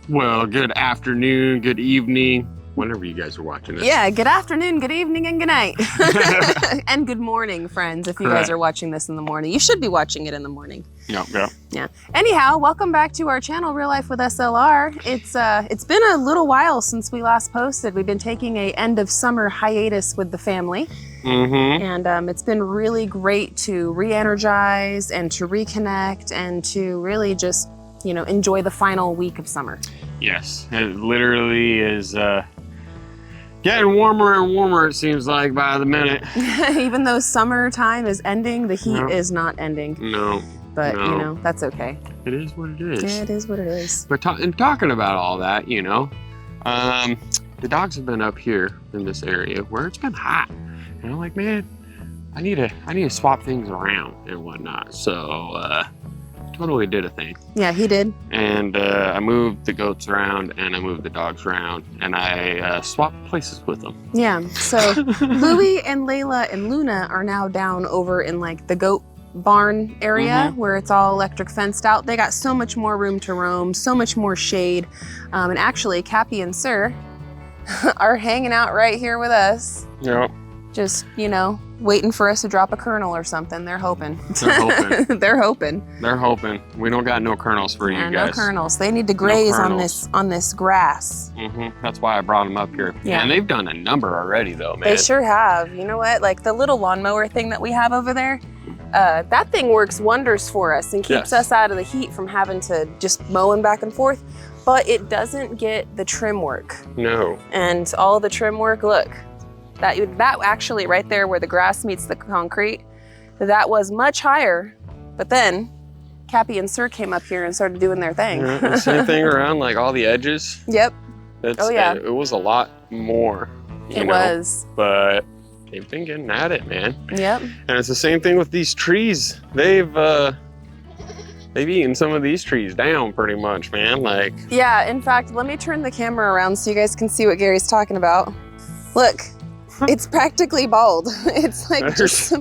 Well, good afternoon, good evening, whenever you guys are watching this. Yeah, good afternoon, good evening, and good night. And good morning, friends, if you guys are watching this in the morning. You should be watching it in the morning. Yeah. Anyhow, welcome back to our channel, Real Life with SLR. It's been a little while since we last posted. We've been taking a end of summer hiatus with the family. Mm-hmm. And it's been really great to re-energize and to reconnect and to really just, you know, enjoy the final week of summer. Yes, it literally is getting warmer and warmer, it seems like, by the minute. Even though summertime is ending, the heat is not ending. No. But, you know, that's okay. It is what it is. Yeah, it is what it is. But talking about all that, you know, the dogs have been up here in this area where it's been hot. And I'm like, man, I need to swap things around and whatnot. So, totally did a thing. Yeah, he did. And I moved the goats around and I moved the dogs around and I swapped places with them. Yeah, so Louie and Layla and Luna are now down over in like the goat barn area where it's all electric fenced out. They got so much more room to roam, so much more shade. And actually, Cappy and Sir are hanging out right here with us. Yep. Just, you know, waiting for us to drop a kernel or something. They're hoping. They're hoping. They're hoping. They're hoping. We don't got no kernels for you guys. No kernels. They need to graze on this grass. That's why I brought them up here. Yeah. And they've done a number already, though, man. They sure have. You know what? Like the little lawnmower thing that we have over there, that thing works wonders for us and keeps us out of the heat from having to just mowing back and forth. But it doesn't get the trim work. No. And all the trim work, look. That actually right there where the grass meets the concrete, that was much higher. But then Cappy and Sir came up here and started doing their thing. Yeah, the same thing around like all the edges. Yep. Yeah. It was a lot more. It was. But they've been getting at it, man. Yep. And it's the same thing with these trees. They've eaten some of these trees down pretty much, man. Like. Yeah, in fact, let me turn the camera around so you guys can see what Gary's talking about. Look. It's practically bald. It's like just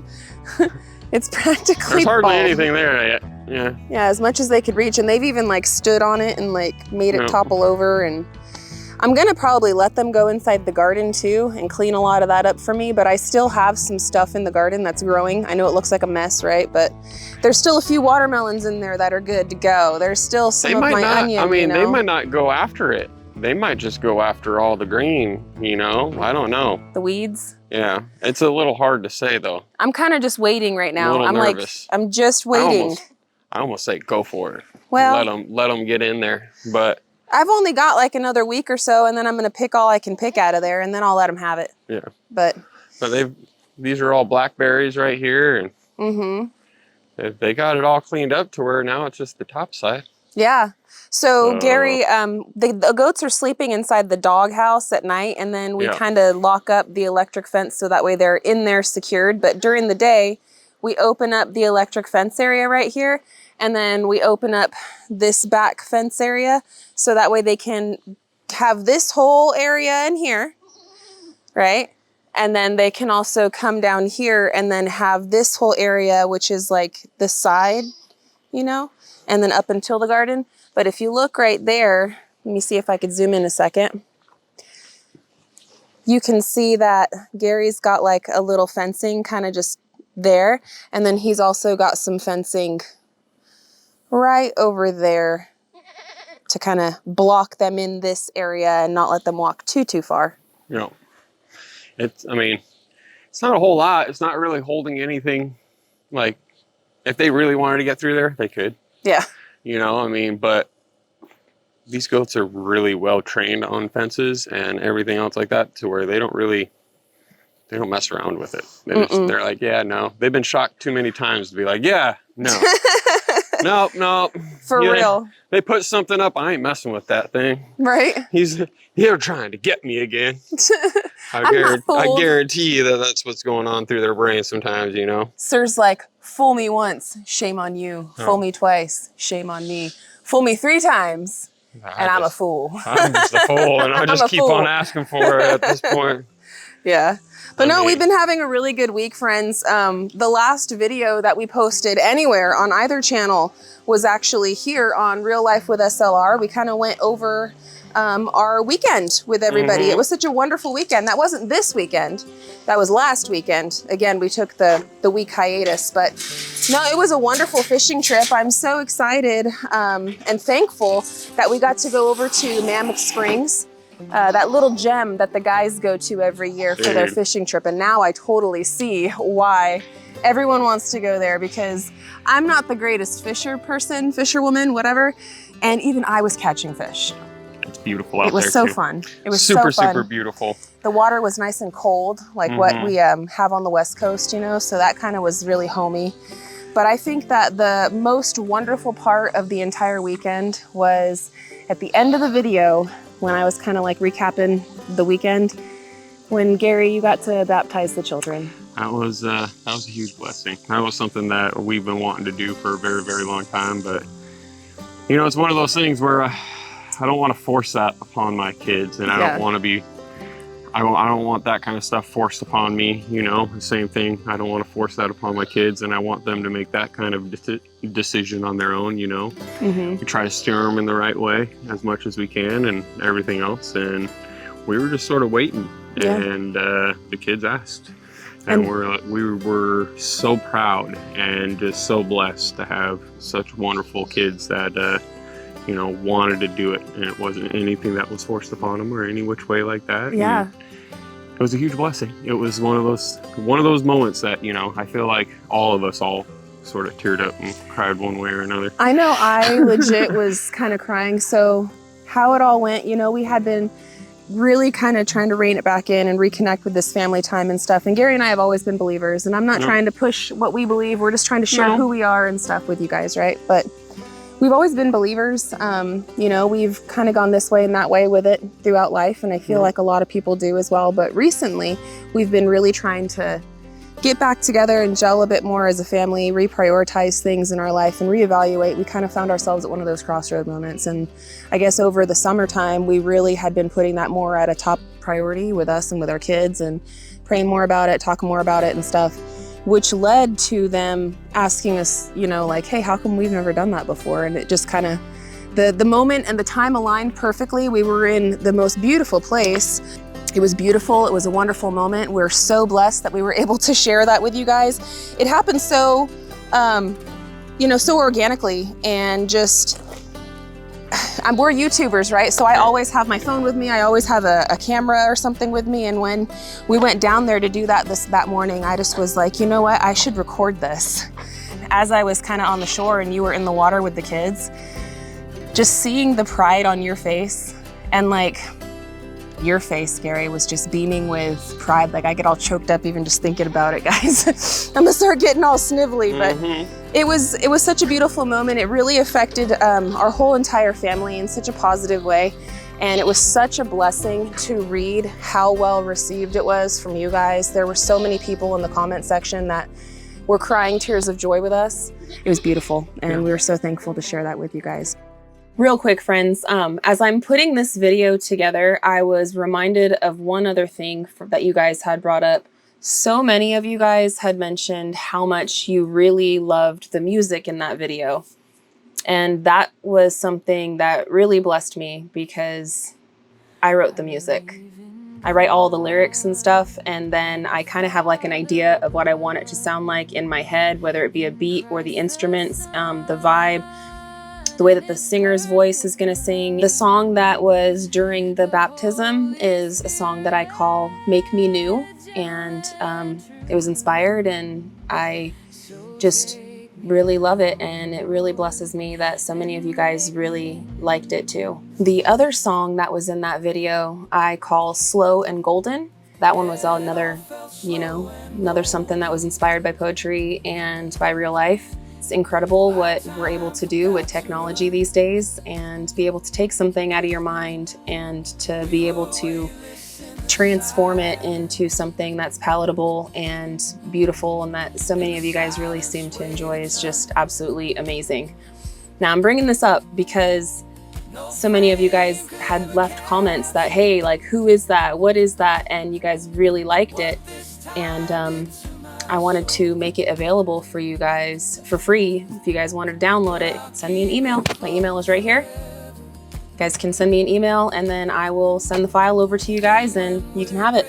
it's practically There's hardly bald. anything there yet. Yeah. Yeah, as much as they could reach. And they've even like stood on it and like made it topple over. And I'm gonna probably let them go inside the garden too and clean a lot of that up for me. But I still have some stuff in the garden that's growing. I know it looks like a mess, right? But there's still a few watermelons in there that are good to go. There's still some of my onion. I mean, you know? they might not go after it. They might just go after all the green, you know? I don't know. The weeds? Yeah. It's a little hard to say, though. I'm kind of just waiting right now. I'm nervous. I'm just waiting. I almost say go for it. Well, let them get in there. But I've only got like another week or so, and then I'm going to pick all I can pick out of there, and then I'll let them have it. Yeah. But these are all blackberries right here. And they got it all cleaned up to where now it's just the top side. Yeah. So Gary, the goats are sleeping inside the dog house at night, and then we kind of lock up the electric fence so that way they're in there secured. But during the day, we open up the electric fence area right here, and then we open up this back fence area so that way they can have this whole area in here, right? And then they can also come down here and then have this whole area, which is like the side, you know, and then up until the garden. But if you look right there, let me see if I could zoom in a second. You can see that Gary's got like a little fencing kind of just there. And then he's also got some fencing right over there to kind of block them in this area and not let them walk too far. Yeah. It's not a whole lot. It's not really holding anything. Like, if they really wanted to get through there, they could. Yeah. You know, I mean, but these goats are really well trained on fences and everything else like that to where they don't mess around with it. They're like, yeah, no. They've been shocked too many times to be like, yeah, no. No. For real. They put something up, I ain't messing with that thing. Right. They're trying to get me again. I guarantee you that's what's going on through their brains sometimes, you know? Sir's like, fool me once, shame on you. Fool me twice, shame on me. Fool me 3 times, and I'm a fool. I'm just a fool, and I just keep on asking for it at this point. Yeah. But no, we've been having a really good week, friends. The last video that we posted anywhere on either channel was actually here on Real Life with SLR. We kind of went over our weekend with everybody. It was such a wonderful weekend. That wasn't this weekend. That was last weekend. Again, we took the week hiatus, but no, it was a wonderful fishing trip. I'm so excited and thankful that we got to go over to Mammoth Springs. That little gem that the guys go to every year for their fishing trip. And now I totally see why everyone wants to go there, because I'm not the greatest fisherwoman, whatever. And even I was catching fish. It's beautiful out there. It was so fun. It was super beautiful. The water was nice and cold, like what we have on the West Coast, you know, so that kind of was really homey. But I think that the most wonderful part of the entire weekend was at the end of the video, when I was kind of like recapping the weekend, when Gary, you got to baptize the children. That was a huge blessing. That was something that we've been wanting to do for a very, very long time. But, you know, it's one of those things where I don't want to force that upon my kids, and I don't want to be, I don't want that kind of stuff forced upon me, you know, the same thing. I don't want to force that upon my kids, and I want them to make that kind of decision on their own, you know. We try to steer them in the right way as much as we can and everything else. And we were just sort of waiting, and the kids asked. And we were so proud and just so blessed to have such wonderful kids that, you know, wanted to do it. And it wasn't anything that was forced upon them or any which way like that. Yeah. And it was a huge blessing. It was one of those moments that, you know, I feel like all of us all sort of teared up and cried one way or another. I know I legit was kind of crying. So how it all went, you know, we had been really kind of trying to rein it back in and reconnect with this family time and stuff. And Gary and I have always been believers, and I'm not trying to push what we believe. We're just trying to share who we are and stuff with you guys, right? But we've always been believers. You know, we've kind of gone this way and that way with it throughout life, and I feel like a lot of people do as well. But recently, we've been really trying to get back together and gel a bit more as a family, reprioritize things in our life and reevaluate. We kind of found ourselves at one of those crossroad moments. And I guess over the summertime, we really had been putting that more at a top priority with us and with our kids, and praying more about it, talking more about it and stuff, which led to them asking us, you know, like, hey, how come we've never done that before? And it just kind of, the moment and the time aligned perfectly. We were in the most beautiful place. It was beautiful. It was a wonderful moment. We're so blessed that we were able to share that with you guys. It happened so, you know, so organically, and just, we're YouTubers, right? So I always have my phone with me. I always have a camera or something with me. And when we went down there to do that morning, I just was like, you know what? I should record this. As I was kind of on the shore and you were in the water with the kids, just seeing the pride on your face, and like, your face, Gary, was just beaming with pride. Like, I get all choked up even just thinking about it, guys. I'm gonna start getting all snivelly, but it was such a beautiful moment. It really affected our whole entire family in such a positive way. And it was such a blessing to read how well received it was from you guys. There were so many people in the comment section that were crying tears of joy with us. It was beautiful, and we were so thankful to share that with you guys. Real quick, friends, as I'm putting this video together, I was reminded of one other thing that you guys had brought up. So many of you guys had mentioned how much you really loved the music in that video. And that was something that really blessed me, because I wrote the music. I write all the lyrics and stuff, and then I kind of have like an idea of what I want it to sound like in my head, whether it be a beat or the instruments, the vibe, the way that the singer's voice is going to sing. The song that was during the baptism is a song that I call Make Me New, and it was inspired, and I just really love it, and it really blesses me that so many of you guys really liked it too. The other song that was in that video I call Slow and Golden. That one was another, you know, another something that was inspired by poetry and by real life. It's incredible what we're able to do with technology these days, and be able to take something out of your mind and to be able to transform it into something that's palatable and beautiful, and that so many of you guys really seem to enjoy, is just absolutely amazing. Now, I'm bringing this up because so many of you guys had left comments that, hey, like, who is that? What is that? And you guys really liked it. And I wanted to make it available for you guys for free. If you guys wanted to download it, send me an email. My email is right here. You guys can send me an email and then I will send the file over to you guys and you can have it.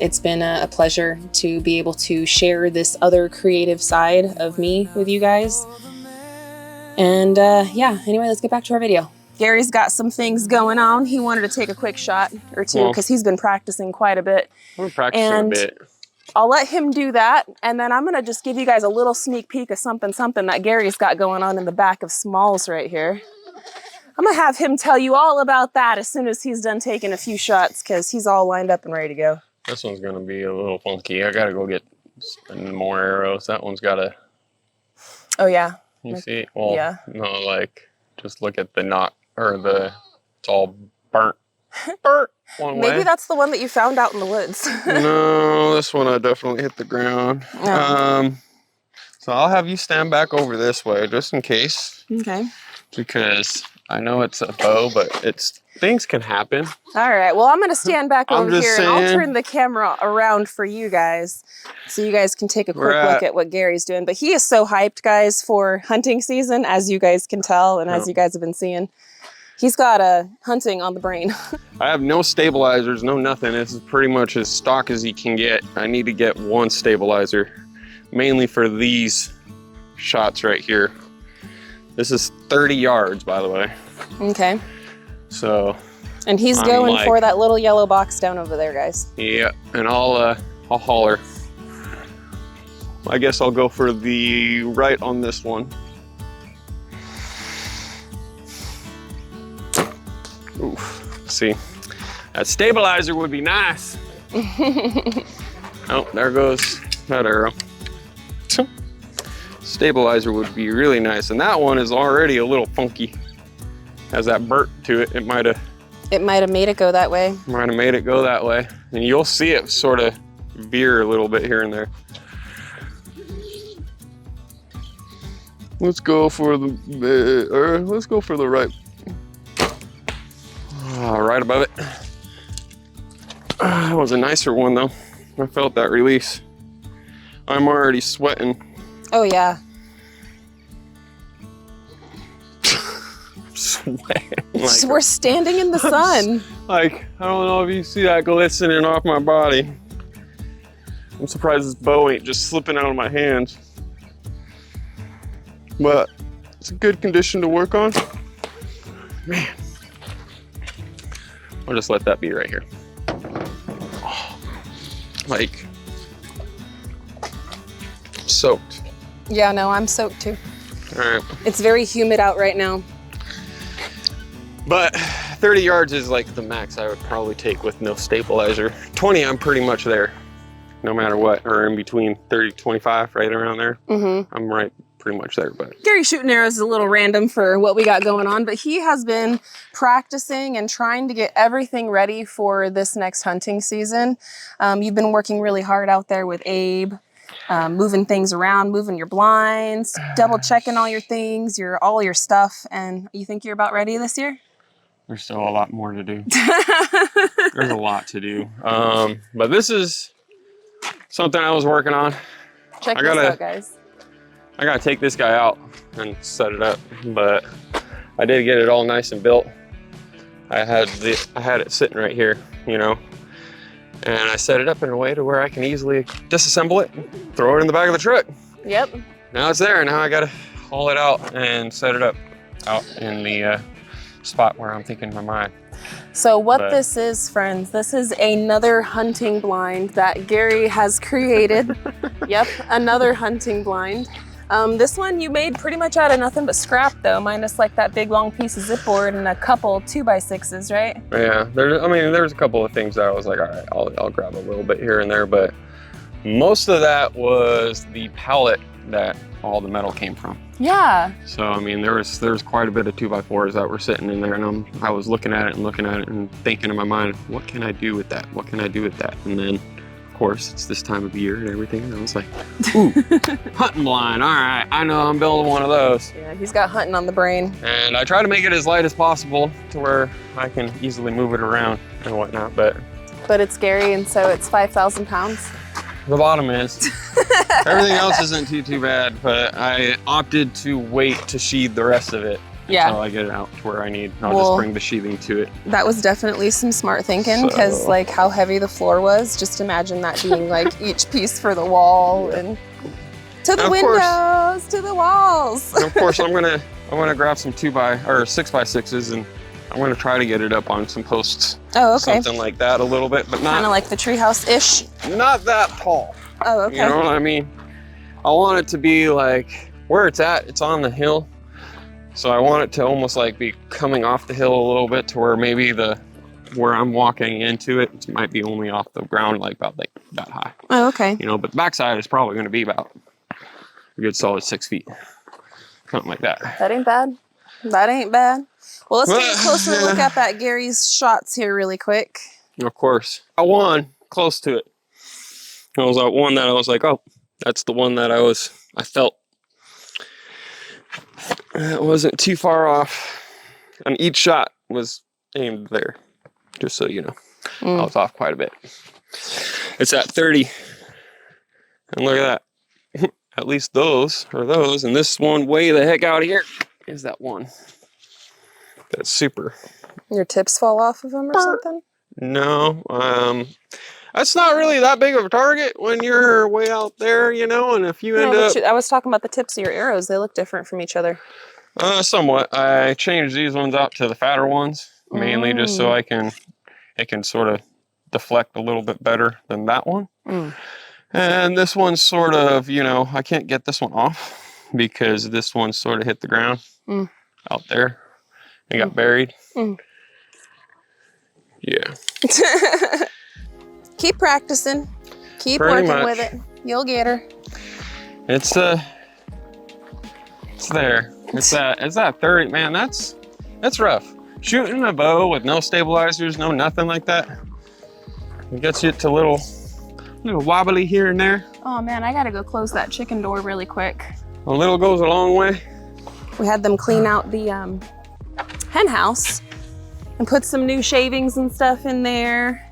It's been a pleasure to be able to share this other creative side of me with you guys. And yeah, anyway, let's get back to our video. Gary's got some things going on. He wanted to take a quick shot or two because he's been practicing quite a bit. We're practicing a bit. I'll let him do that. And then I'm gonna just give you guys a little sneak peek of something that Gary's got going on in the back of Smalls right here. I'm gonna have him tell you all about that as soon as he's done taking a few shots because he's all lined up and ready to go. This one's gonna be a little funky. I gotta go get more arrows. That one's gotta. Oh yeah. You see? Well, yeah. No, like just look at the knot or the. It's all burnt. Burnt one way. Maybe that's the one that you found out in the woods. No, this one I definitely hit the ground. Oh. So I'll have you stand back over this way just in case. Okay. Because I know it's a bow, but things can happen. All right. Well, I'm going to stand back over here and I'll turn the camera around for you guys so you guys can take a quick look at what Gary's doing. But he is so hyped, guys, for hunting season, as you guys can tell and as you guys have been seeing. He's got hunting on the brain. I have no stabilizers, no nothing. This is pretty much as stock as he can get. I need to get one stabilizer, mainly for these shots right here. This is 30 yards, by the way. Okay. So. And he's going for that little yellow box down over there, guys. Yeah, and I'll holler. I guess I'll go for the right on this one. Oof. See, that stabilizer would be nice. Oh, there goes that arrow. Stabilizer would be really nice, and that one is already a little funky. Has that burnt to it. It might have made it go that way. Might have made it go that way, and you'll see it sort of veer a little bit here and there. Let's go for the let's go for the right. Right above it. That was a nicer one though. I felt that release. I'm already sweating. Oh yeah. Sweating. Like, we're standing in the sun. Like, I don't know if you see that glistening off my body. I'm surprised this bow ain't just slipping out of my hands. But it's a good condition to work on. Man. I'll just let that be right here. Oh, like, soaked. Yeah, no, I'm soaked too. All right. It's very humid out right now. But 30 yards is like the max I would probably take with no stabilizer. 20, I'm pretty much there, no matter what, or in between 30, 25, right around there. Mm-hmm. I'm right pretty much there. But Gary shooting arrows is a little random for what we got going on, but he has been practicing and trying to get everything ready for this next hunting season. You've been working really hard out there with Abe, moving things around, moving your blinds, double checking all your things, all your stuff. And you think you're about ready this year? There's still a lot more to do. There's a lot to do. But this is something I was working on. Check this out, guys. I gotta take this guy out and set it up, but I did get it all nice and built. I had it sitting right here, you know, and I set it up in a way to where I can easily disassemble it, throw it in the back of the truck. Yep. Now it's there. Now I gotta haul it out and set it up out in the spot where I'm thinking in my mind. So what this is, friends, this is another hunting blind that Gary has created. Yep, another hunting blind. This one you made pretty much out of nothing but scrap though, minus like that big long piece of zipboard and a couple 2x6s, right? Yeah, there's a couple of things that I was like, all right, I'll grab a little bit here and there, but most of that was the pallet that all the metal came from. Yeah. So I mean, there was quite a bit of 2x4s that were sitting in there, and I was looking at it and thinking in my mind, what can I do with that? What can I do with that? And then, of course, it's this time of year and everything. And I was like, ooh, hunting blind. All right, I know I'm building one of those. Yeah, he's got hunting on the brain. And I try to make it as light as possible to where I can easily move it around and whatnot. But it's Gary, and so it's 5,000 pounds. The bottom is. Everything else isn't too bad, but I opted to wait to sheathe the rest of it until I get it out to where I need. I'll just bring the sheathing to it. That was definitely some smart thinking, because like how heavy the floor was. Just imagine that being like each piece for the wall and to the windows, to the walls. And of course, I'm gonna grab some 6x6s and I'm gonna try to get it up on some posts. Oh, okay. Something like that a little bit, but not kind of like the treehouse-ish. Not that tall. Oh, okay. You know what I mean? I want it to be like where it's at. It's on the hill, so I want it to almost like be coming off the hill a little bit to where maybe where I'm walking into it might be only off the ground like about like that high. Oh, okay. You know, but the backside is probably going to be about a good solid 6 feet, something like that. That ain't bad. That ain't bad. Well, let's take a closer look at Gary's shots here really quick. Of course. I won close to it. It was one that I was like, oh, that's the one that I felt. It wasn't too far off. And each shot was aimed there, just so you know. I was off quite a bit. It's at 30. And look at that. At least those are those. And this one way the heck out of here is that one. That's super. Your tips fall off of them or something? No. That's not really that big of a target when you're way out there, you know, and if you end up... I was talking about the tips of your arrows. They look different from each other. Somewhat. I changed these ones out to the fatter ones, mainly just so it can sort of deflect a little bit better than that one. And this one's sort of, you know, I can't get this one off because this one sort of hit the ground out there and got buried. Yeah. Keep practicing. Keep working with it. You'll get her. It's there. It's that 30. Man, that's rough. Shooting a bow with no stabilizers, no nothing like that. It gets you to little wobbly here and there. Oh man, I gotta go close that chicken door really quick. A little goes a long way. We had them clean out the hen house and put some new shavings and stuff in there.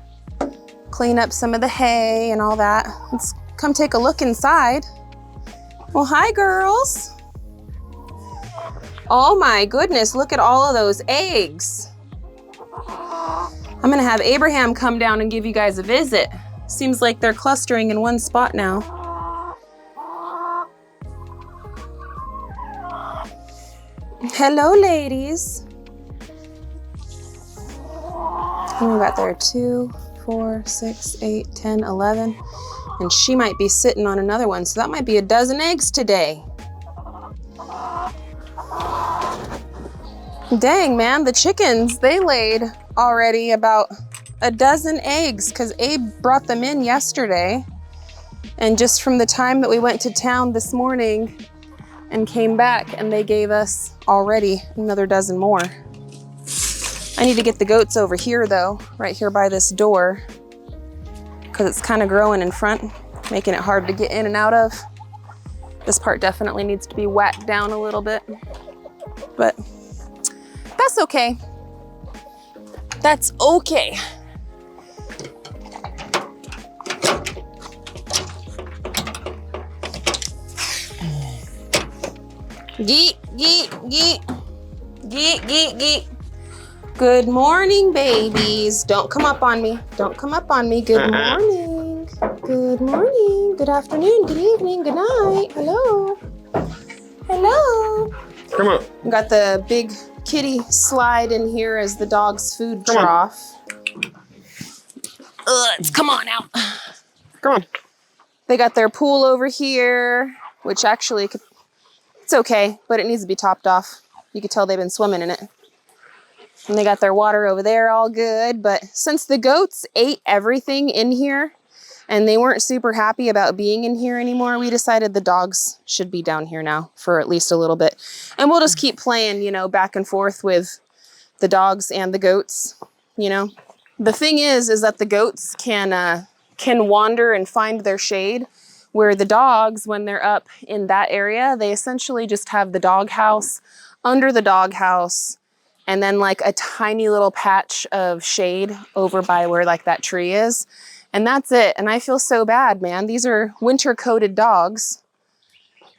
Clean up some of the hay and all that. Let's come take a look inside. Well, hi girls. Oh my goodness, look at all of those eggs. I'm gonna have Abraham come down and give you guys a visit. Seems like they're clustering in one spot now. Hello, ladies. And we got there 2, 4, 6, 8, 10, 11. And she might be sitting on another one, so that might be a dozen eggs today. Dang, man, the chickens, they laid already about a dozen eggs because Abe brought them in yesterday. And just from the time that we went to town this morning and came back, and they gave us already another dozen more. I need to get the goats over here though, right here by this door, because it's kind of growing in front, making it hard to get in and out of. This part definitely needs to be whacked down a little bit, but that's okay. That's okay. Geet, geet, geet. Geet, geet, geet. Good morning, babies. Don't come up on me. Don't come up on me. Good morning. Good morning. Good afternoon. Good evening. Good night. Hello. Hello. Come on. We got the big kitty slide in here as the dog's food trough. Come on out. Come on. They got their pool over here, which actually it's okay, but it needs to be topped off. You could tell they've been swimming in it. And they got their water over there all good, but since the goats ate everything in here and they weren't super happy about being in here anymore, we decided the dogs should be down here now for at least a little bit. And we'll just keep playing, you know, back and forth with the dogs and the goats, you know. The thing is that the goats can can wander and find their shade. Where the dogs, when they're up in that area, they essentially just have the doghouse, under the doghouse, and then like a tiny little patch of shade over by where like that tree is. And that's it. And I feel so bad, man. These are winter coated dogs.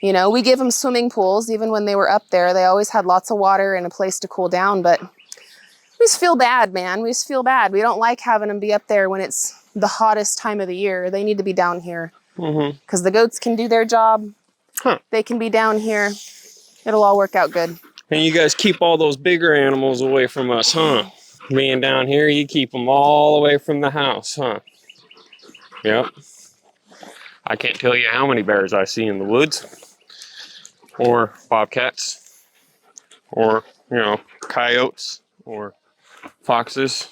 You know, we give them swimming pools. Even when they were up there, they always had lots of water and a place to cool down. But we just feel bad, man. We just feel bad. We don't like having them be up there when it's the hottest time of the year. They need to be down here. Because the goats can do their job. They can be down here. It'll all work out good. And you guys keep all those bigger animals away from us, huh? Being down here, you keep them all away from the house, huh? Yep. I can't tell you how many bears I see in the woods. Or bobcats. Or, you know, coyotes. Or foxes.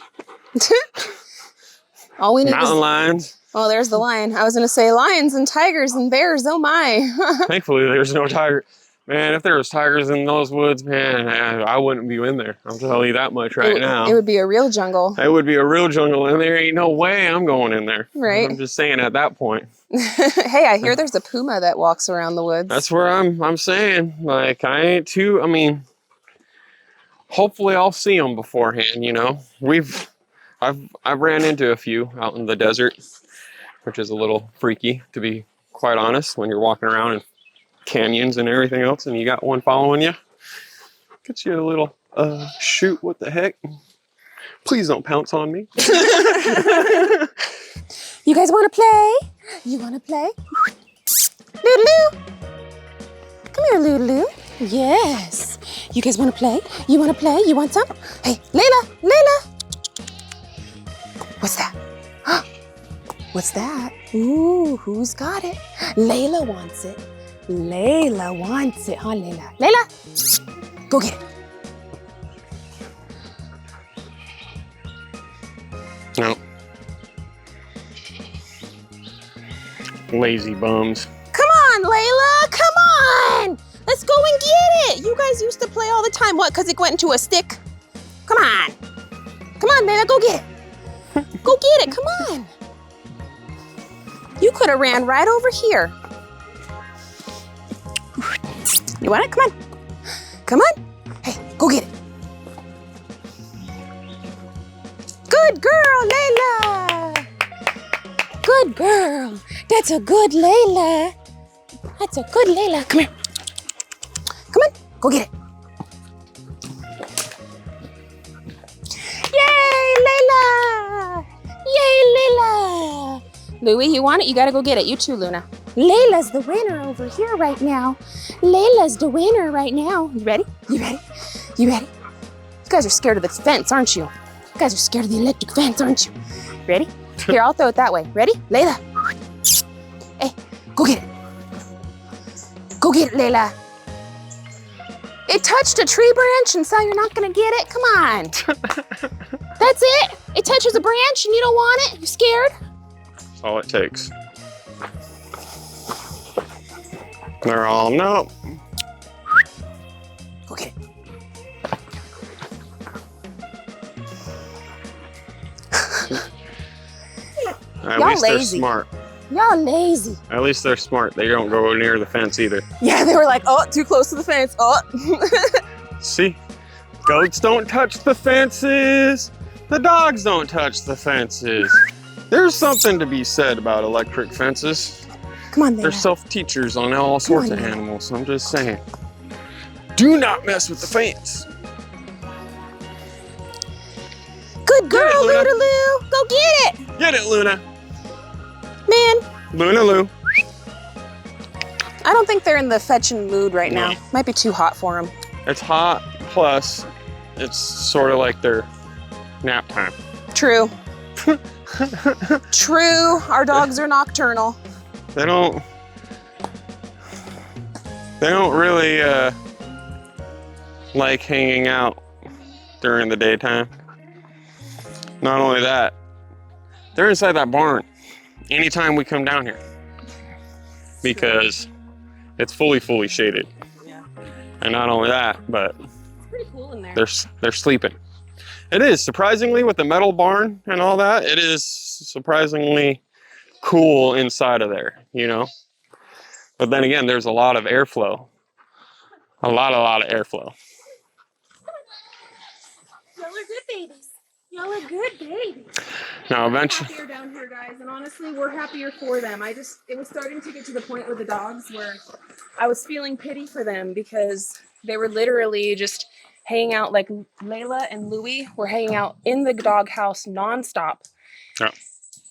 All we need mountain lions. Oh, there's the lion. I was going to say lions and tigers and bears. Oh, my. Thankfully, there's no tiger. Man, if there was tigers in those woods, man, I wouldn't be in there. I'm telling you that much right now. It would be a real jungle. It would be a real jungle, and there ain't no way I'm going in there. Right. I'm just saying at that point. Hey, I hear there's a puma that walks around the woods. That's where I'm saying. Like, I ain't too, I mean, hopefully I'll see them beforehand, you know. I've ran into a few out in the desert, which is a little freaky, to be quite honest, when you're walking around in canyons and everything else, and you got one following you. Gets you a little, shoot, what the heck? Please don't pounce on me. You guys want to play? You want to play? Lulu. Come here, Lulu. Yes. You guys want to play? You want to play? You want some? Hey, Layla. What's that? What's that? Ooh, who's got it? Layla wants it. Layla wants it, huh, Layla? Layla, go get it. No. Lazy bums. Come on, Layla, come on. Let's go and get it. You guys used to play all the time. What, because it went into a stick? Come on. Come on, Layla, go get it. Go get it, come on. You could have ran right over here. You want it? Come on. Come on. Hey, go get it. Good girl, Layla. Good girl. That's a good Layla. That's a good Layla. Come here. Come on, go get it. Yay, Layla. Yay, Layla. Louie, you want it? You gotta go get it. You too, Luna. Layla's the winner over here right now. Layla's the winner right now. You ready? You ready? You ready? You guys are scared of the fence, aren't you? You guys are scared of the electric fence, aren't you? Ready? Here, I'll throw it that way. Ready? Layla. Hey, go get it. Go get it, Layla. It touched a tree branch and so you're not gonna get it? Come on. That's it? It touches a branch and you don't want it? You scared? That's all it takes. They're all, no. Go get it. At Y'all least lazy. they're smart. Y'all lazy. At least they're smart. They don't go near the fence either. Yeah, they were like, oh, too close to the fence. Oh. See? Goats don't touch the fences. The dogs don't touch the fences. There's something to be said about electric fences. Come on, They're Layla. self-teachers on all sorts of animals. I'm just saying. Do not mess with the fence. Good girl, Get it, Luna. Lulu. Go get it. Get it, Luna. Man, Luna Lou. I don't think they're in the fetching mood right now. No. Might be too hot for them. It's hot, plus it's sort of like their nap time. True. True. Our dogs are nocturnal. They don't really like hanging out during the daytime. Not only that, they're inside that barn anytime we come down here because it's fully shaded. Yeah. And not only that, but It's pretty cool in there. they're sleeping. It is, surprisingly, with the metal barn and all that, it is surprisingly cool inside of there, you know? But then again, there's a lot of airflow. A lot of airflow. Y'all are good babies. Y'all are good babies. Now eventually. Happier down here, guys, and honestly, we're happier for them. It was starting to get to the point with the dogs where I was feeling pity for them because they were literally just hanging out. Like Layla and Louie were hanging out in the doghouse nonstop. Yeah.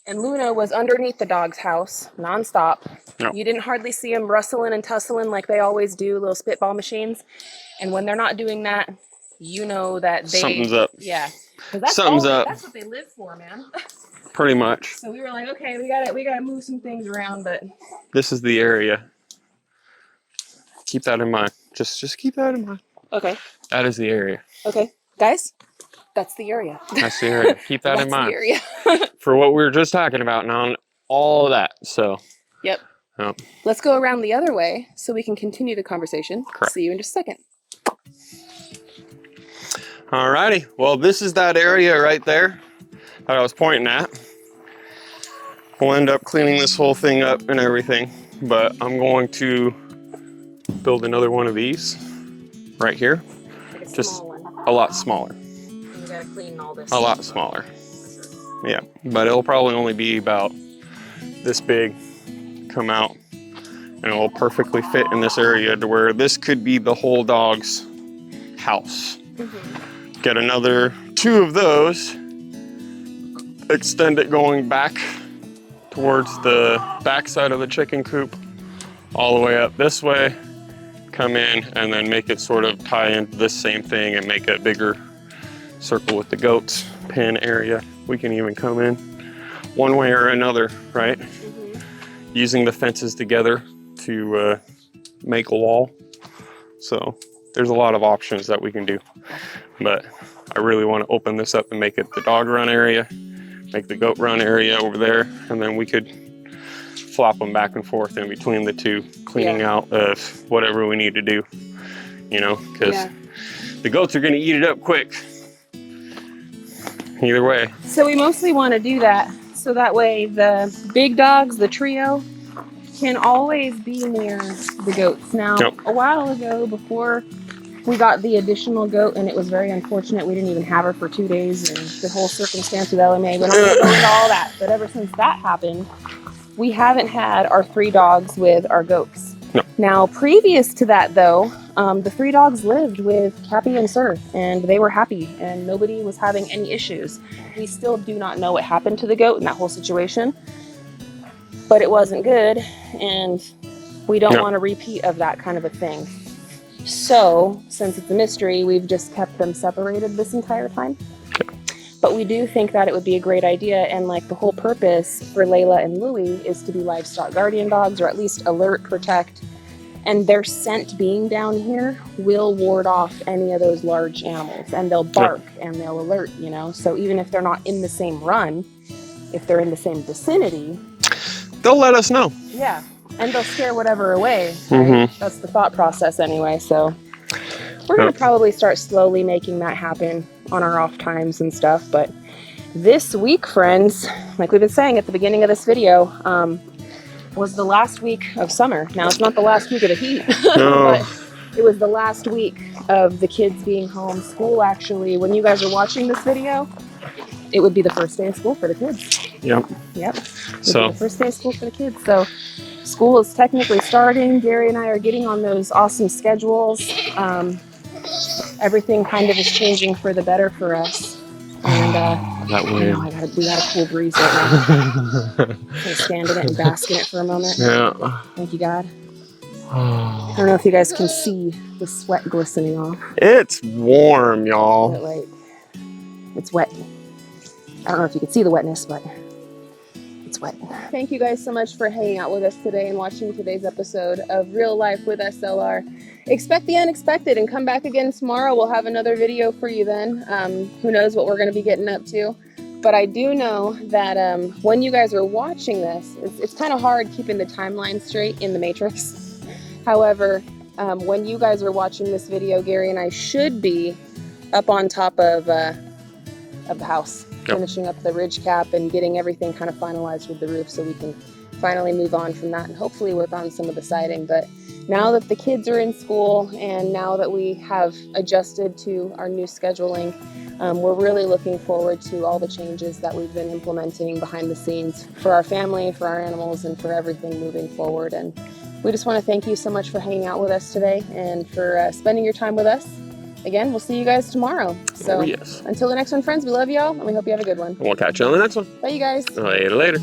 And Luna was underneath the dog's house nonstop. Yeah. You didn't hardly see them rustling and tussling like they always do, little spitball machines. And when they're not doing that, you know that something's up. Yeah. That's something's up. That's what they live for, man. Pretty much. So we were like, okay, we gotta move some things around, but this is the area. Keep that in mind. Just keep that in mind. Okay. That is the area. Okay. Guys, that's the area. That's the area. Keep that in mind. That's the area. For what we were just talking about now, all of that. So. Yep. Yep. Let's go around the other way so we can continue the conversation. Correct. See you in just a second. Alrighty. Well, this is that area right there that I was pointing at. We'll end up cleaning this whole thing up and everything, but I'm going to build another one of these right here. Like a just small one. A lot smaller. And you gotta clean all this. A lot smaller. Yeah, but it'll probably only be about this big, come out, and it will perfectly fit in this area to where this could be the whole dog's house. Mm-hmm. Get another 2 of those, extend it going back towards the back side of the chicken coop, all the way up this way, come in, and then make it sort of tie into this same thing and make a bigger circle with the goats pen area. We can even come in one way or another, right? Mm-hmm. Using the fences together to make a wall. So there's a lot of options that we can do, but I really want to open this up and make it the dog run area, make the goat run area over there, and then we could flop them back and forth in between the two, cleaning out of whatever we need to do, you know, because the goats are going to eat it up quick. Either way. So we mostly want to do that so that way the big dogs, the trio, can always be near the goats. Now, a while ago, before we got the additional goat, and it was very unfortunate, we didn't even have her for 2 days, and the whole circumstance with LMA, we're not going to go into all that. But ever since that happened, we haven't had our 3 dogs with our goats. No. Now, previous to that, though, the 3 dogs lived with Cappy and Sir, and they were happy, and nobody was having any issues. We still do not know what happened to the goat in that whole situation, but it wasn't good, and we don't want a repeat of that kind of a thing. So, since it's a mystery, we've just kept them separated this entire time. But we do think that it would be a great idea, and like the whole purpose for Layla and Louie is to be livestock guardian dogs, or at least alert, protect, and their scent being down here will ward off any of those large animals, and they'll bark and they'll alert, you know. So even if they're not in the same run, if they're in the same vicinity, they'll let us know. Yeah, and they'll scare whatever away. Right? Mm-hmm. That's the thought process anyway. So we're gonna probably start slowly making that happen on our off times and stuff. But this week, friends, like we've been saying at the beginning of this video, was the last week of summer. Now, it's not the last week of the heat, but it was the last week of the kids being home. School, actually, when you guys are watching this video, it would be the first day of school for the kids. Yep. So the first day of school for the kids. So school is technically starting. Gary and I are getting on those awesome schedules. Everything kind of is changing for the better for us. And that way. We got a cool breeze right now. Can stand in it and bask in it for a moment. Yeah. Thank you, God. I don't know if you guys can see the sweat glistening off. It's warm, y'all. But, like, it's wet. I don't know if you can see the wetness, but it's wet. Thank you guys so much for hanging out with us today and watching today's episode of Real Life with SLR. Expect the unexpected and come back again tomorrow. We'll have another video for you then. Who knows what we're going to be getting up to. But I do know that when you guys are watching this, it's kind of hard keeping the timeline straight in the Matrix. However, when you guys are watching this video, Gary and I should be up on top of the house. finishing up the ridge cap and getting everything kind of finalized with the roof so we can finally move on from that and hopefully work on some of the siding. But now that the kids are in school and now that we have adjusted to our new scheduling, we're really looking forward to all the changes that we've been implementing behind the scenes for our family, for our animals, and for everything moving forward. And we just want to thank you so much for hanging out with us today and for spending your time with us. Again, we'll see you guys tomorrow. So yes. Until the next one, friends, we love y'all and we hope you have a good one. We'll catch you on the next one. Bye, you guys. Later.